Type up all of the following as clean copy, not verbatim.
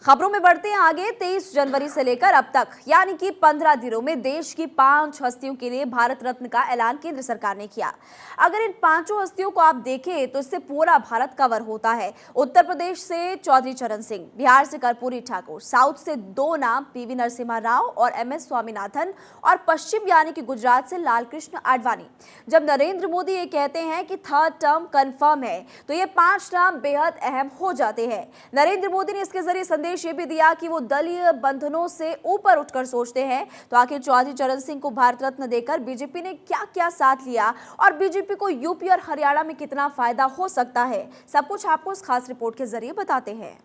खबरों में बढ़ते हैं आगे। 23 जनवरी से लेकर अब तक यानी कि 15 दिनों में देश की 5 हस्तियों के लिए भारत रत्न का ऐलान केंद्र सरकार ने किया। अगर इन 5 हस्तियों को आप देखें तो इससे पूरा भारत कवर होता है। उत्तर प्रदेश से चौधरी चरण सिंह, बिहार से कर्पूरी ठाकुर, साउथ से 2 नाम पीवी नरसिम्हा राव और MS स्वामीनाथन, और पश्चिम यानी कि गुजरात से लालकृष्ण आडवाणी। जब नरेंद्र मोदी ये कहते हैं कि थर्ड टर्म कंफर्म है तो ये 5 नाम बेहद अहम हो जाते हैं। नरेंद्र मोदी ने इसके जरिए संदेश ये भी दिया कि वो दलीय बंधनों से ऊपर उठकर सोचते हैं। तो आखिर चौधरी चरण सिंह को भारत रत्न देकर बीजेपी ने क्या क्या साथ लिया और बीजेपी को यूपी और हरियाणा में कितना फायदा हो सकता है, सब कुछ आपको इस खास रिपोर्ट के जरिए बताते हैं।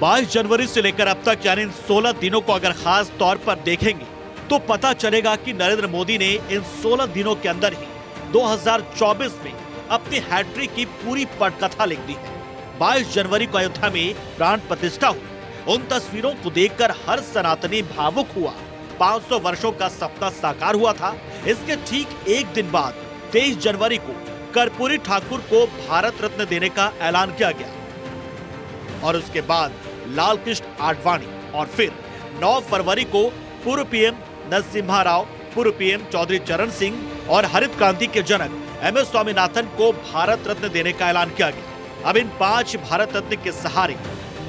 बाईस जनवरी से लेकर अब तक यानी 16 दिनों को अगर खास तौर पर देखेंगे तो पता चलेगा कि नरेंद्र मोदी ने इन 16 दिनों के अंदर ही 2024 में अपनी हैट्रिक की पूरी पटकथा लिख दी है। 22 जनवरी को अयोध्या में प्राण प्रतिष्ठा हुई। उन तस्वीरों को देखकर हर सनातनी भावुक हुआ। 500 वर्षों का सपना साकार हुआ था। इसके ठीक एक दिन बाद 23 जनवरी को कर्पूरी ठाकुर को भारत रत्न देने का ऐलान किया गया और उसके बाद लालकृष्ण आडवाणी और फिर 9 फरवरी को पूर्व पीएम नरसिम्हा राव, पूर्व पीएम चौधरी चरण सिंह और हरित क्रांति के जनक MS स्वामीनाथन को भारत रत्न देने का ऐलान किया गया। अब इन 5 भारत रत्न के सहारे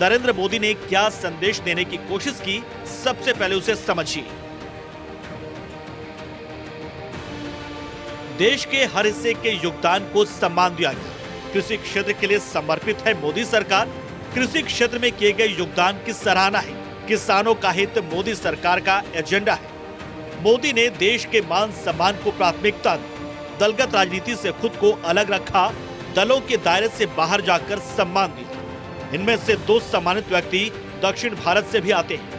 नरेंद्र मोदी ने क्या संदेश देने की कोशिश की, सबसे पहले उसे समझिए। देश के हर हिस्से के योगदान को सम्मान दिया गया। कृषि क्षेत्र के लिए समर्पित है मोदी सरकार। कृषि क्षेत्र में किए गए योगदान की सराहना है। किसानों का हित मोदी सरकार का एजेंडा है। मोदी ने देश के मान सम्मान को प्राथमिकता दी। दलगत राजनीति से खुद को अलग रखा। दलों के दायरे से बाहर जाकर सम्मान दिया। इनमें से 2 सम्मानित व्यक्ति दक्षिण भारत से भी आते हैं।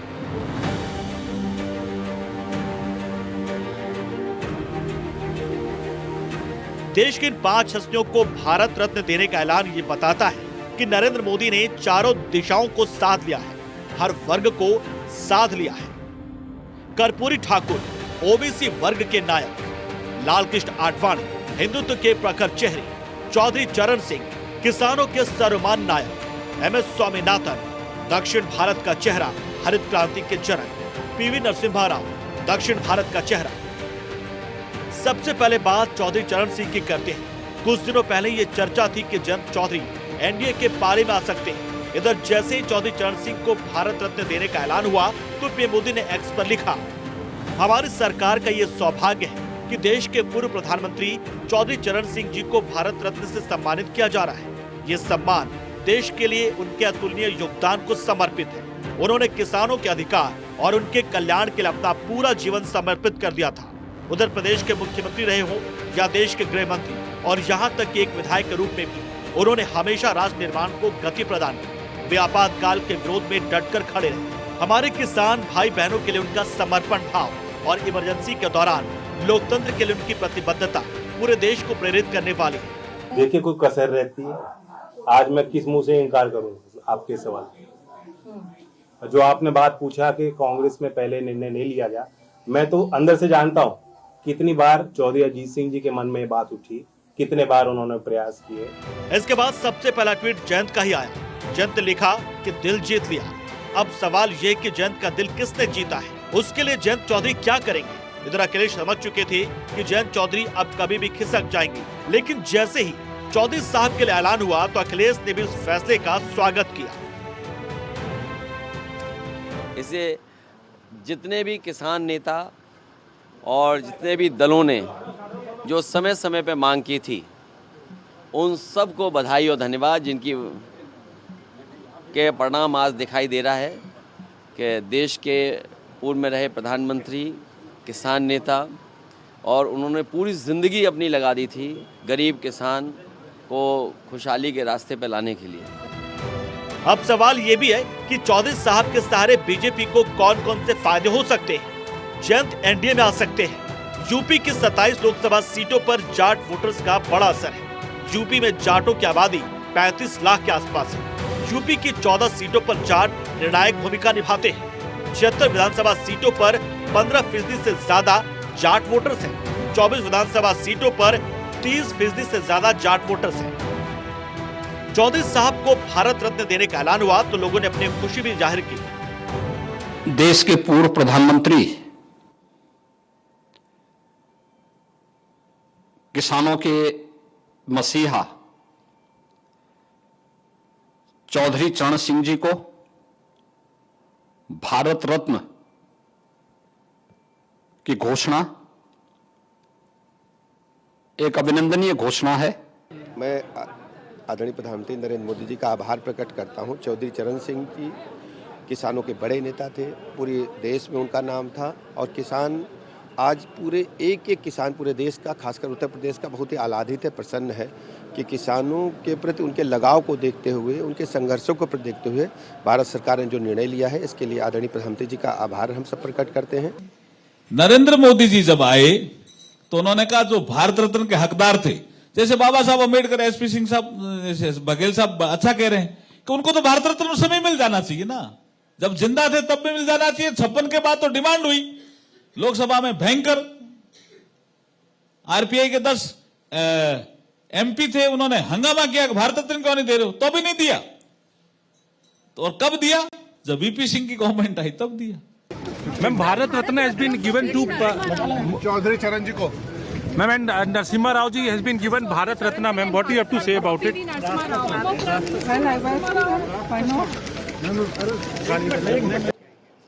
देश की इन 5 हस्तियों को भारत रत्न देने का ऐलान ये बताता है कि नरेंद्र मोदी ने चारों दिशाओं को साध लिया है, हर वर्ग को साध लिया है। कर्पूरी ठाकुर ओबीसी वर्ग के नायक, लालकृष्ण आडवाणी हिंदुत्व के प्रखर चेहरे, चौधरी चरण सिंह किसानों के सर्वमान्य नायक, MS स्वामीनाथन दक्षिण भारत का चेहरा, हरित क्रांति के जनक, पीवी नरसिम्हा राव दक्षिण भारत का चेहरा। सबसे पहले बात चौधरी चरण सिंह की करते हैं। कुछ दिनों पहले ये चर्चा थी कि जयंत चौधरी NDA के पाले में आ सकते हैं। इधर जैसे ही चौधरी चरण सिंह को भारत रत्न देने का ऐलान हुआ तो पीएम मोदी ने एक्स पर लिखा, हमारी सरकार का ये सौभाग्य है कि देश के पूर्व प्रधानमंत्री चौधरी चरण सिंह जी को भारत रत्न से सम्मानित किया जा रहा है। ये सम्मान देश के लिए उनके अतुलनीय योगदान को समर्पित है। उन्होंने किसानों के अधिकार और उनके कल्याण के लिए अपना पूरा जीवन समर्पित कर दिया था। उधर प्रदेश के मुख्यमंत्री रहे हों या देश के गृह मंत्री और यहाँ तक कि एक विधायक के रूप में भी उन्होंने हमेशा राष्ट्र निर्माण को गति प्रदान की। वे आपातकाल के विरोध में डटकर खड़े रहे। हमारे किसान भाई बहनों के लिए उनका समर्पण भाव और इमरजेंसी के दौरान लोकतंत्र के लिए उनकी प्रतिबद्धता पूरे देश को प्रेरित करने वाली है। देखिए कोई कसर रहती है। आज मैं किस मुंह से इनकार करूं आपके सवाल। जो आपने बात पूछा कि कांग्रेस में पहले निर्णय नहीं लिया गया, मैं तो अंदर से जानता हूं कितनी बार चौधरी अजीत सिंह जी के मन में ये बात उठी, कितने बार उन्होंने प्रयास किए। इसके बाद सबसे पहला ट्वीट जयंत का ही आया। जयंत ने लिखा कि दिल जीत लिया। अब सवाल ये कि जयंत का दिल किसने जीता है, उसके लिए जयंत चौधरी क्या करेंगे। इधर अखिलेश समझ चुके थे कि जयंत चौधरी अब कभी भी खिसक जाएंगे, लेकिन जैसे ही चौधरी साहब के लिए ऐलान हुआ तो अखिलेश ने भी उस फैसले का स्वागत किया। इसे जितने भी किसान नेता और जितने भी दलों ने जो समय समय पे मांग की थी, उन सबको बधाई और धन्यवाद, जिनकी के परिणाम आज दिखाई दे रहा है कि देश के पूर्व में रहे प्रधानमंत्री, किसान नेता, और उन्होंने पूरी ज़िंदगी अपनी लगा दी थी गरीब किसान को खुशहाली के रास्ते पर लाने के लिए। अब सवाल ये भी है कि चौधरी साहब के सहारे बीजेपी को कौन कौन से फायदे हो सकते हैं। जयंत NDA में आ सकते हैं। यूपी की 27 लोकसभा सीटों पर जाट वोटर्स का बड़ा असर है। यूपी में जाटों की आबादी 35 लाख के आसपास है। यूपी की 14 सीटों पर जाट निर्णायक भूमिका निभाते हैं। 76 विधानसभा सीटों पर 15% से ज्यादा जाट वोटर्स हैं। 24 विधानसभा सीटों पर 30% से ज्यादा जाट वोटर्स हैं। चौधरी साहब को भारत रत्न देने का ऐलान हुआ तो लोगों ने अपनी खुशी भी जाहिर की। देश के पूर्व प्रधानमंत्री, किसानों के मसीहा चौधरी चरण सिंह जी को भारत रत्न की घोषणा एक अभिनंदनीय घोषणा है। मैं आदरणीय प्रधानमंत्री नरेंद्र मोदी जी का आभार प्रकट करता हूं। चौधरी चरण सिंह जी किसानों के बड़े नेता थे, पूरे देश में उनका नाम था और किसान आज पूरे एक किसान पूरे देश का, खासकर उत्तर प्रदेश का बहुत ही आह्लादित है, प्रसन्न है कि किसानों के प्रति उनके लगाव को देखते हुए, उनके संघर्षों को देखते हुए भारत सरकार ने जो निर्णय लिया है, इसके लिए आदरणीय प्रधानमंत्री जी का आभार हम सब प्रकट करते हैं। नरेंद्र मोदी जी जब आए तो उन्होंने कहा जो भारत रत्न के हकदार थे, जैसे बाबा साहब अम्बेडकर, एसपी सिंह साहब, बघेल साहब अच्छा कह रहे हैं कि उनको तो भारत रत्न उस समय मिल जाना चाहिए ना, जब जिंदा थे तब भी मिल जाना चाहिए। 56 के बाद तो डिमांड हुई लोकसभा में, भयंकर, आरपीआई के 10 एमपी थे, उन्होंने हंगामा किया कि भारत रत्न क्यों नहीं दे रहे हो, तो भी नहीं दिया। तो और कब दिया? जब वीपी सिंह की गवर्नमेंट आई तब दिया। Ma'am, Bharat Ratna has been given to Chaudhary Charan ji को, ma'am, and Narasimha Rao ji has been given Bharat Ratna. Ma'am, what you have to say about it?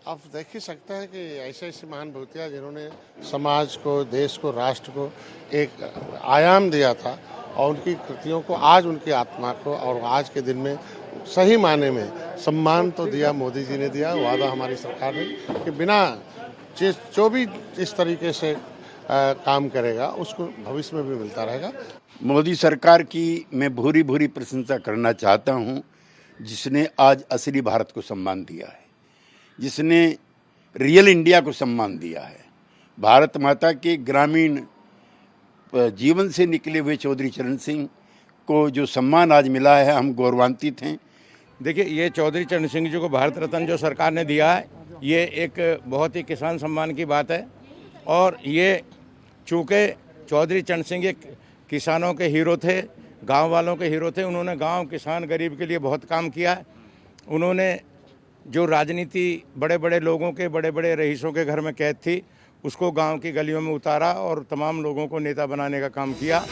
आप देख ही सकते हैं कि ऐसे ऐसे महान व्यक्तियाँ जिन्होंने समाज को, देश को, राष्ट्र को एक आयाम दिया था और उनकी कृतियों को, आज उनकी आत्मा को और आज के दिन में सही मायने में सम्मान तो दिया, मोदी जी ने दिया। वादा हमारी सरकार ने कि बिना जो भी इस तरीके से काम करेगा उसको भविष्य में भी मिलता रहेगा। मोदी सरकार की मैं भूरी भूरी प्रशंसा करना चाहता हूं, जिसने आज असली भारत को सम्मान दिया है, जिसने रियल इंडिया को सम्मान दिया है। भारत माता के ग्रामीण जीवन से निकले हुए चौधरी चरण सिंह को जो सम्मान आज मिला है, हम गौरवान्वित हैं। देखिए, ये चौधरी चरण सिंह जी को भारत रत्न जो सरकार ने दिया है, ये एक बहुत ही किसान सम्मान की बात है। और ये चूँकि चौधरी चरण सिंह एक किसानों के हीरो थे, गांव वालों के हीरो थे, उन्होंने गांव, किसान, गरीब के लिए बहुत काम किया है। उन्होंने जो राजनीति बड़े बड़े लोगों के, बड़े बड़े रईसों के घर में कैद थी, उसको गांव की गलियों में उतारा और तमाम लोगों को नेता बनाने का काम किया।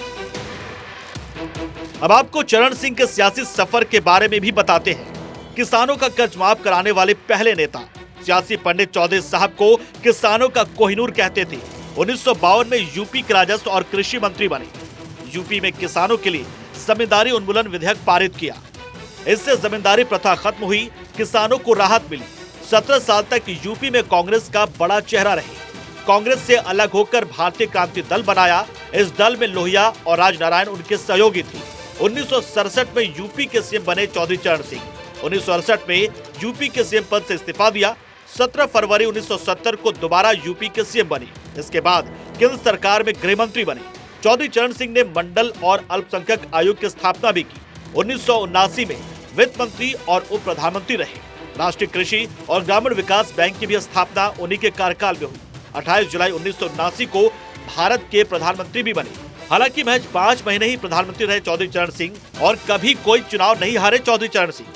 अब आपको चरण सिंह के सियासी सफर के बारे में भी बताते हैं। किसानों का कर्ज माफ कराने वाले पहले नेता, सियासी पंडित चौधरी साहब को किसानों का कोहिनूर कहते थे। 1952 में यूपी के राजस्व और कृषि मंत्री बने। यूपी में किसानों के लिए जमींदारी उन्मूलन विधेयक पारित किया। इससे जमींदारी प्रथा खत्म हुई, किसानों को राहत मिली। 17 साल तक यूपी में कांग्रेस का बड़ा चेहरा रहे। कांग्रेस से अलग होकर भारतीय क्रांति दल बनाया। इस दल में लोहिया और राजनारायण उनके सहयोगी थे। 1967 में यूपी के सीएम बने चौधरी चरण सिंह। 1968 में यूपी के सीएम पद से इस्तीफा दिया। 17 फरवरी 1970 को दोबारा यूपी के सीएम बने। इसके बाद केंद्र सरकार में गृह मंत्री बने। चौधरी चरण सिंह ने मंडल और अल्पसंख्यक आयोग की स्थापना भी की। 1979 में वित्त मंत्री और उप प्रधानमंत्री रहे। राष्ट्रीय कृषि और ग्रामीण विकास बैंक की भी स्थापना उन्हीं के कार्यकाल में हुई। 28 जुलाई 1979 को भारत के प्रधानमंत्री भी बने। हालांकि महज 5 महीने ही प्रधानमंत्री रहे चौधरी चरण सिंह और कभी कोई चुनाव नहीं हारे चौधरी चरण सिंह।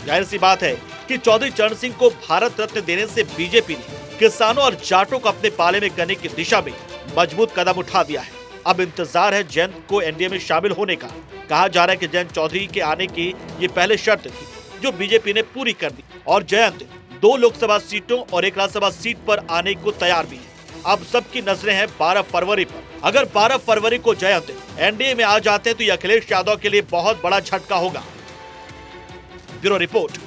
जाहिर सी बात है कि चौधरी चरण सिंह को भारत रत्न देने से बीजेपी ने किसानों और जाटों को अपने पाले में करने की दिशा में मजबूत कदम उठा दिया है। अब इंतजार है जयंत को एनडीए में शामिल होने का। कहा जा रहा है कि जयंत चौधरी के आने की ये पहले शर्त थी जो बीजेपी ने पूरी कर दी और जयंत 2 लोकसभा सीटों और 1 राज्यसभा सीट पर आने को तैयार भी है। अब सबकी नजरें हैं 12 फरवरी पर। अगर 12 फरवरी को जयंत एनडीए में आ जाते हैं तो ये अखिलेश यादव के लिए बहुत बड़ा झटका होगा। Bureau report.